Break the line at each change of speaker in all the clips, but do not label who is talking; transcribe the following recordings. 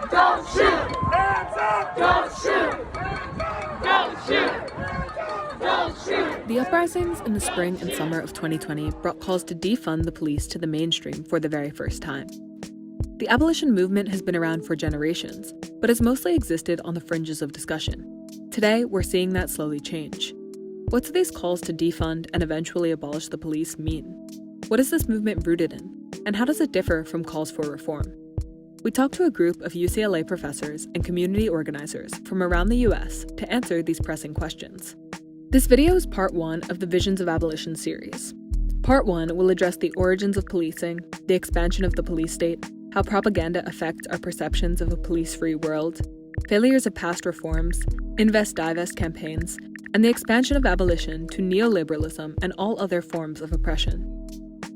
Don't shoot! Hands up! Don't shoot! Don't shoot! Don't shoot!
The uprisings in the spring and summer of 2020 brought calls to defund the police to the mainstream for the very first time. The abolition movement has been around for generations, but has mostly existed on the fringes of discussion. Today, we're seeing that slowly change. What do these calls to defund and eventually abolish the police mean? What is this movement rooted in? And how does it differ from calls for reform? We talked to a group of UCLA professors and community organizers from around the US to answer these pressing questions. This video is part 1 of the Visions of Abolition series. Part 1 will address the origins of policing, the expansion of the police state, how propaganda affects our perceptions of a police-free world, failures of past reforms, invest-divest campaigns, and the expansion of abolition to neoliberalism and all other forms of oppression.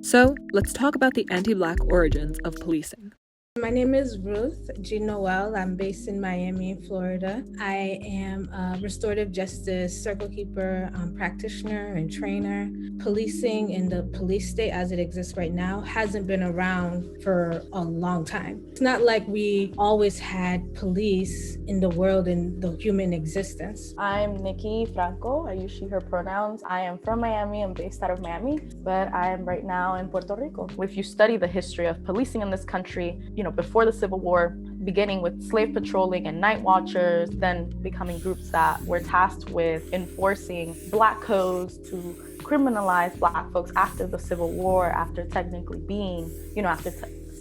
So, let's talk about the anti-Black origins of policing.
My name is Ruth G. Noel. I'm based in Miami, Florida. I am a restorative justice circle keeper, practitioner and trainer. Policing in the police state as it exists right now hasn't been around for a long time. It's not like we always had police in the world in the human existence.
I'm Nikki Franco. I use she, her pronouns. I am from Miami. I'm based out of Miami, but I am right now in Puerto Rico. If you study the history of policing in this country, before the Civil War, beginning with slave patrolling and night watchers, then becoming groups that were tasked with enforcing Black codes to criminalize Black folks after the Civil War, after technically being,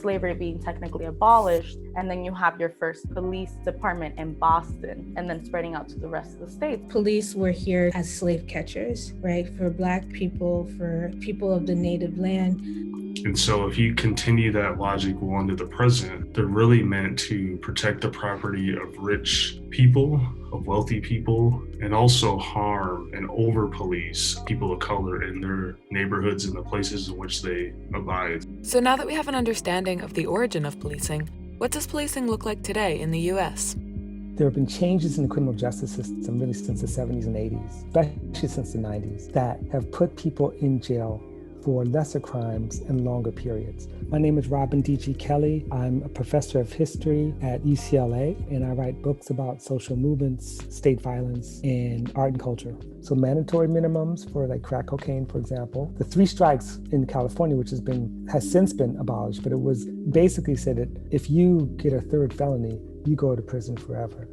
slavery being technically abolished. And then you have your first police department in Boston, and then spreading out to the rest of the states.
Police were here as slave catchers, right? For Black people, for people of the native land.
And so if you continue that logic well into the present, they're really meant to protect the property of rich people, of wealthy people, and also harm and over-police people of color in their neighborhoods and the places in which they abide.
So now that we have an understanding of the origin of policing, what does policing look like today in the US?
There have been changes in the criminal justice system really since the 70s and 80s, especially since the 90s, that have put people in jail for lesser crimes and longer periods. My name is Robin D.G. Kelly. I'm a professor of history at UCLA, and I write books about social movements, state violence, and art and culture. So mandatory minimums for like crack cocaine, for example. The 3 strikes in California, which has since been abolished, but it was basically said that if you get a 3rd felony, you go to prison forever.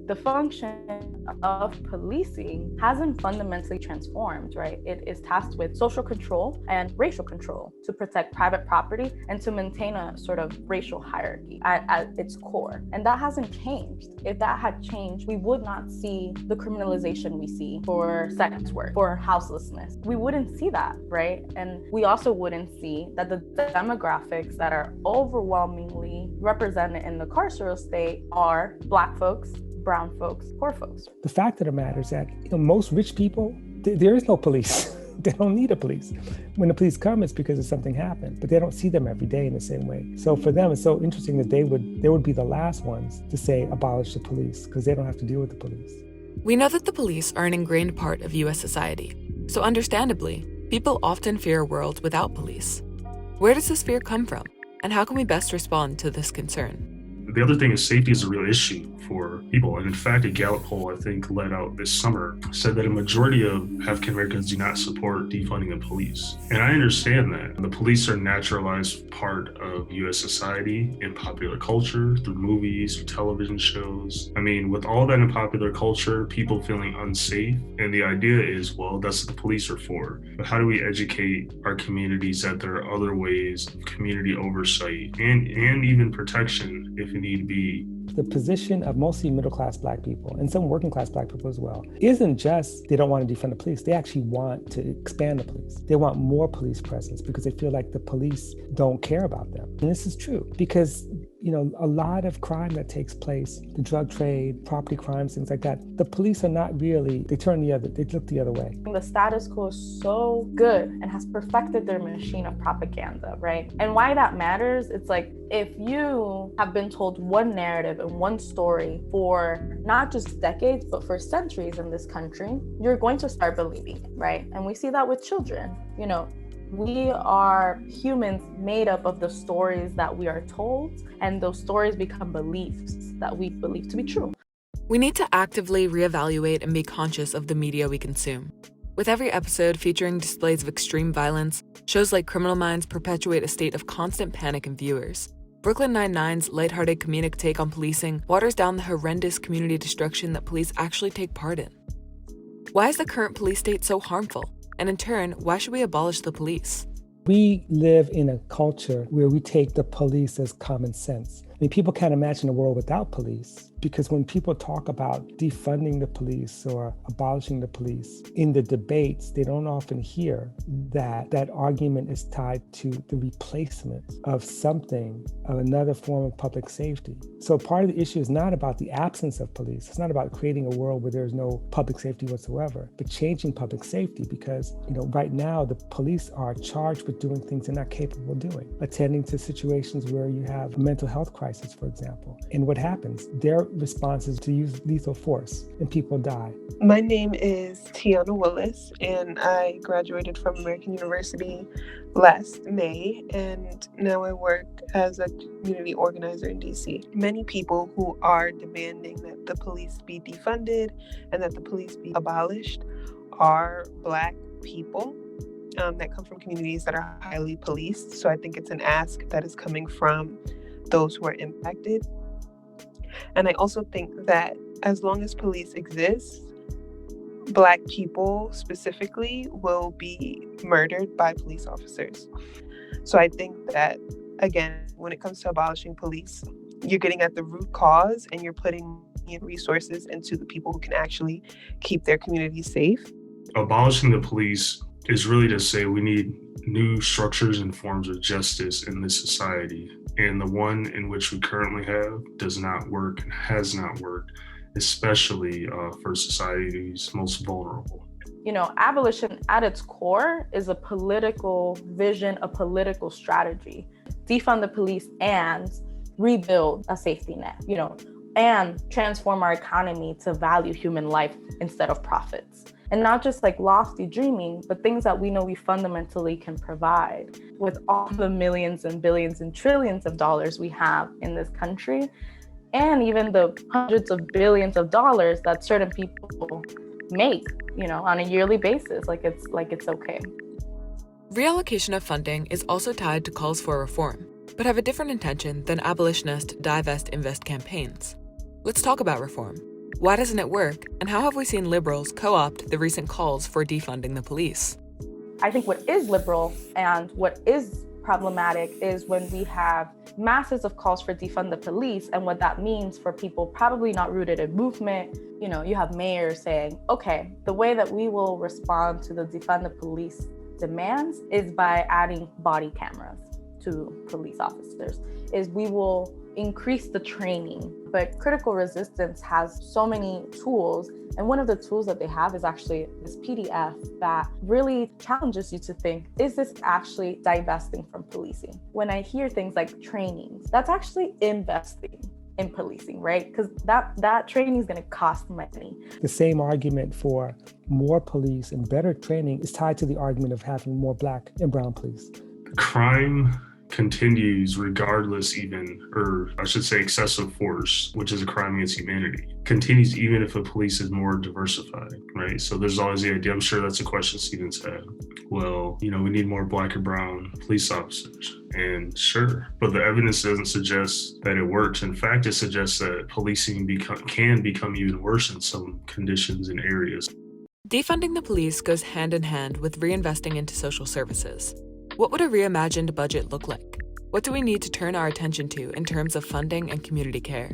The function of policing hasn't fundamentally transformed, right? It is tasked with social control and racial control to protect private property and to maintain a sort of racial hierarchy at its core. And that hasn't changed. If that had changed, we would not see the criminalization we see for sex work, for houselessness. We wouldn't see that, right? And we also wouldn't see that the demographics that are overwhelmingly represented in the carceral state are Black folks, brown folks, poor folks.
The fact of the matter is that most rich people, there is no police. They don't need a police. When the police come, it's because something happened, but they don't see them every day in the same way. So for them, it's so interesting that they would be the last ones to say abolish the police because they don't have to deal with the police.
We know that the police are an ingrained part of US society, so understandably, people often fear a world without police. Where does this fear come from, and how can we best respond to this concern?
The other thing is safety is a real issue for people. And in fact, a Gallup poll, I think, let out this summer, said that a majority of African Americans do not support defunding the police. And I understand that. The police are a naturalized part of US society in popular culture, through movies, through television shows. I mean, with all that in popular culture, people feeling unsafe. And the idea is, well, that's what the police are for. But how do we educate our communities that there are other ways of community oversight and even protection if it need be?
The position of mostly middle-class Black people, and some working-class Black people as well, isn't just they don't want to defund the police. They actually want to expand the police. They want more police presence because they feel like the police don't care about them. And this is true because a lot of crime that takes place, the drug trade, property crimes, things like that, the police are not really, they look the other way.
The status quo is so good and has perfected their machine of propaganda, right? And why that matters, it's like, if you have been told one narrative and one story for not just decades, but for centuries in this country, you're going to start believing it, right? And we see that with children, We are humans made up of the stories that we are told, and those stories become beliefs that we believe to be true.
We need to actively reevaluate and be conscious of the media we consume. With every episode featuring displays of extreme violence, shows like Criminal Minds perpetuate a state of constant panic in viewers. Brooklyn Nine-Nine's lighthearted comedic take on policing waters down the horrendous community destruction that police actually take part in. Why is the current police state so harmful? And in turn, why should we abolish the police?
We live in a culture where we take the police as common sense. I mean, people can't imagine a world without police, because when people talk about defunding the police or abolishing the police, in the debates, they don't often hear that that argument is tied to the replacement of something, of another form of public safety. So part of the issue is not about the absence of police. It's not about creating a world where there's no public safety whatsoever, but changing public safety, because right now the police are charged with doing things they're not capable of doing, attending to situations where you have a mental health crisis, for example. And what happens? Their response is to use lethal force, and people die.
My name is Tiana Willis, and I graduated from American University last May, and now I work as a community organizer in DC. Many people who are demanding that the police be defunded and that the police be abolished are Black people that come from communities that are highly policed. So I think it's an ask that is coming from those who are impacted. And I also think that as long as police exist, Black people specifically will be murdered by police officers. So I think that, again, when it comes to abolishing police, you're getting at the root cause and you're putting resources into the people who can actually keep their communities safe.
Abolishing the police is really to say we need new structures and forms of justice in this society. And the one in which we currently have does not work and has not worked, especially for society's most vulnerable.
Abolition at its core is a political vision, a political strategy. Defund the police and rebuild a safety net, and transform our economy to value human life instead of profits. And not just like lofty dreaming, but things that we know we fundamentally can provide. With all the millions and billions and trillions of dollars we have in this country, and even the hundreds of billions of dollars that certain people make, on a yearly basis, like it's okay.
Reallocation of funding is also tied to calls for reform, but have a different intention than abolitionist divest invest campaigns. Let's talk about reform. Why doesn't it work? And how have we seen liberals co-opt the recent calls for defunding the police?
I think what is liberal and what is problematic is when we have masses of calls for defund the police, and what that means for people probably not rooted in movement. You have mayors saying, okay, the way that we will respond to the defund the police demands is by adding body cameras to police officers, is we will increase the training. But critical resistance has so many tools, and one of the tools that they have is actually this PDF that really challenges you to think, is this actually divesting from policing? When I hear things like trainings, that's actually investing in policing, right? Because that training is going to cost money.
The same argument for more police and better training is tied to the argument of having more Black and brown police.
Crime continues regardless excessive force, which is a crime against humanity, continues even if a police is more diversified, right? So there's always the idea, I'm sure that's a question Stephen's had. Well, we need more Black and brown police officers. And sure, but the evidence doesn't suggest that it works. In fact, it suggests that policing can become even worse in some conditions and areas.
Defunding the police goes hand in hand with reinvesting into social services. What would a reimagined budget look like? What do we need to turn our attention to in terms of funding and community care?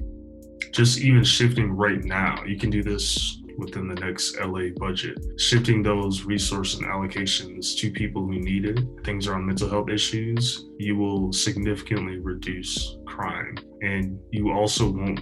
Just even shifting right now, you can do this within the next LA budget. Shifting those resources and allocations to people who need it, things around mental health issues, you will significantly reduce crime. And you also won't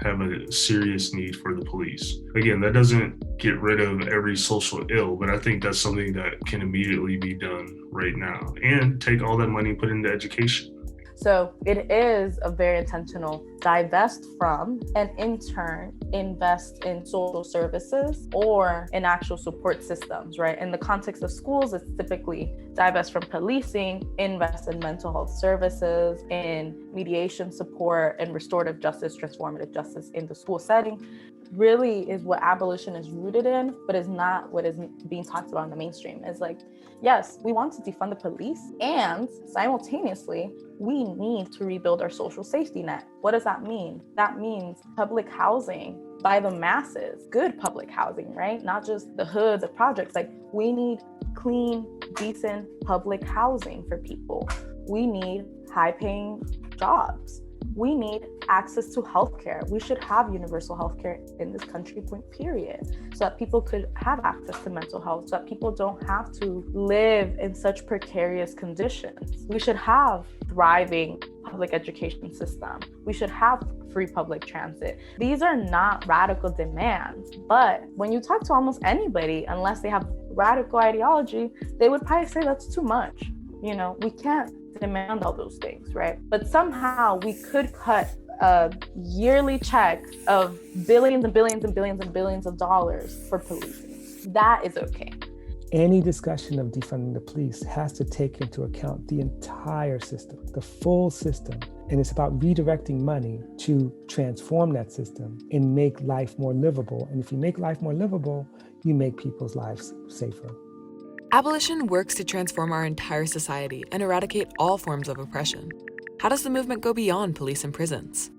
have a serious need for the police. Again, that doesn't get rid of every social ill, but I think that's something that can immediately be done right now, and take all that money and put it into education.
So it is a very intentional divest from and in turn invest in social services or in actual support systems, right? In the context of schools, it's typically divest from policing, invest in mental health services, in mediation support, and restorative justice, transformative justice in the school setting. Really is what abolition is rooted in, but is not what is being talked about in the mainstream. It's like, yes, we want to defund the police, and simultaneously, we need to rebuild our social safety net. What does that mean? That means public housing by the masses, good public housing, right? Not just the hood, the projects. Like, we need clean, decent public housing for people. We need high-paying jobs. We need access to healthcare. We should have universal healthcare in this country, point period, so that people could have access to mental health, so that people don't have to live in such precarious conditions. We should have thriving public education system. We should have free public transit. These are not radical demands, but when you talk to almost anybody, unless they have radical ideology, they would probably say that's too much. You know, we can't demand all those things, right? But somehow we could cut a yearly check of billions and billions and billions and billions of dollars for policing. That is okay.
Any discussion of defunding the police has to take into account the entire system, the full system. And it's about redirecting money to transform that system and make life more livable. And if you make life more livable, you make people's lives safer.
Abolition works to transform our entire society and eradicate all forms of oppression. How does the movement go beyond police and prisons?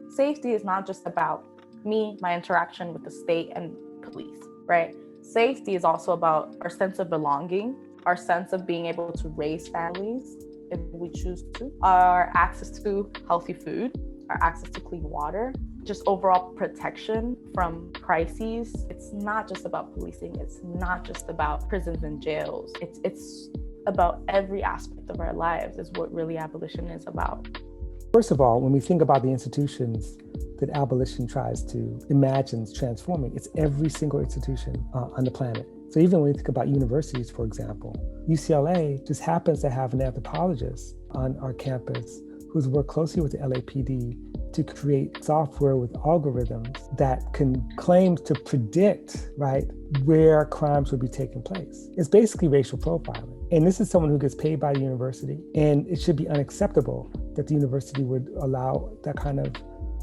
Safety is not just about me, my interaction with the state and police, right? Safety is also about our sense of belonging, our sense of being able to raise families if we choose to, our access to healthy food, our access to clean water, just overall protection from crises. It's not just about policing. It's not just about prisons and jails. It's about every aspect of our lives is what really abolition is about.
First of all, when we think about the institutions that abolition tries to imagine transforming, it's every single institution on the planet. So even when we think about universities, for example, UCLA just happens to have an anthropologist on our campus who's worked closely with the LAPD to create software with algorithms that can claim to predict, right, where crimes would be taking place. It's basically racial profiling. And this is someone who gets paid by the university, and it should be unacceptable that the university would allow that kind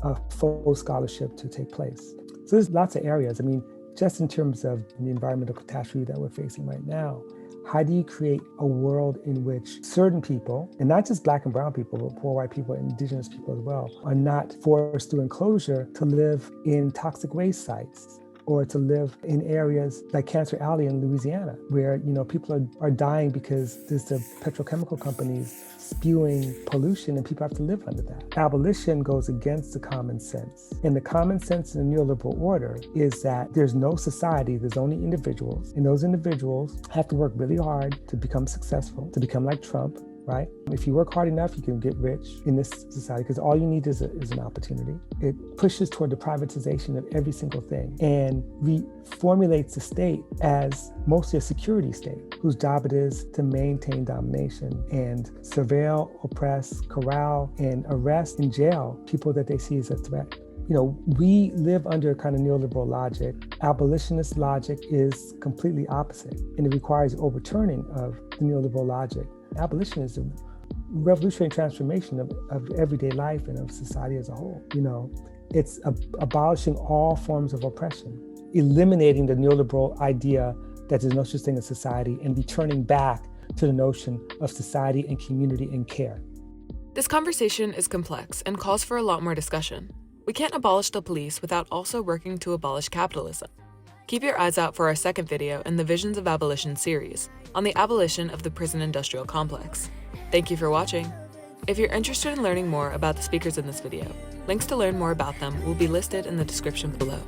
of full scholarship to take place. So there's lots of areas. I mean, just in terms of the environmental catastrophe that we're facing right now, how do you create a world in which certain people, and not just Black and brown people, but poor white people, indigenous people as well, are not forced through enclosure to live in toxic waste sites or to live in areas like Cancer Alley in Louisiana, where people are dying because there's the petrochemical companies spewing pollution and people have to live under that. Abolition goes against the common sense. And the common sense in the neoliberal order is that there's no society, there's only individuals. And those individuals have to work really hard to become successful, to become like Trump, right? If you work hard enough, you can get rich in this society because all you need is an opportunity. It pushes toward the privatization of every single thing and reformulates the state as mostly a security state whose job it is to maintain domination and surveil, oppress, corral, and arrest and jail people that they see as a threat. We live under a kind of neoliberal logic. Abolitionist logic is completely opposite, and it requires overturning of the neoliberal logic. Abolition is a revolutionary transformation of everyday life and of society as a whole. It's abolishing all forms of oppression, eliminating the neoliberal idea that there's no such thing as society, and returning back to the notion of society and community and care.
This conversation is complex and calls for a lot more discussion. We can't abolish the police without also working to abolish capitalism. Keep your eyes out for our second video in the Visions of Abolition series on the abolition of the prison industrial complex. Thank you for watching. If you're interested in learning more about the speakers in this video, links to learn more about them will be listed in the description below.